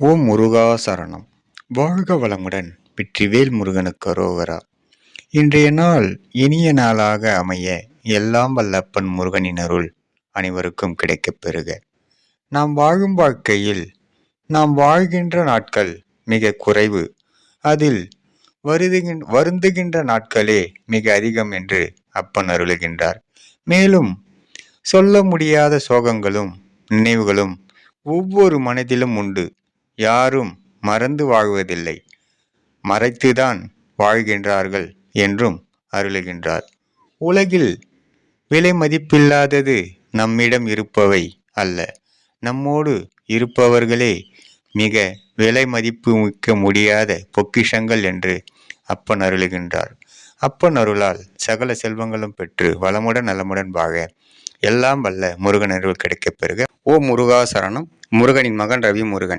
ஓம் முருகா சரணம். வாழ்க வளமுடன். வெற்றிவேல் முருகனுக்கு அரோகரா. இன்றைய நாள் இனிய நாளாக அமைய எல்லாம் வல்லப்பன் முருகனின் அருள் அனைவருக்கும் கிடைக்கப் பெறுக. நாம் வாழும் வாழ்க்கையில் நாம் வாழ்கின்ற நாட்கள் மிக குறைவு. அதில் வருந்துகின்ற நாட்களே மிக அதிகம் என்று அப்பன் அருளுகின்றார். மேலும் சொல்ல முடியாத சோகங்களும் நினைவுகளும் ஒவ்வொரு மனதிலும் உண்டு. யாரும் மறந்து வாழ்வதில்லை, மறைத்துதான் வாழ்கின்றார்கள் என்றும் அருளுகின்றார். உலகில் விலை மதிப்பில்லாதது நம்மிடம் இருப்பவை அல்ல, நம்மோடு இருப்பவர்களே மிக விலை மதிப்பு மிக்க முடியாத பொக்கிஷங்கள் என்று அப்பன் அருளுகின்றார். அப்பன் அருளால் சகல செல்வங்களும் பெற்று வளமுடன் நலமுடன் வாழ எல்லாம் வல்ல முருகன் அருள் கிடைக்கப் பெறுக. ஓ முருகா சரணம். முருகனின் மகன் ரவி முருகன்.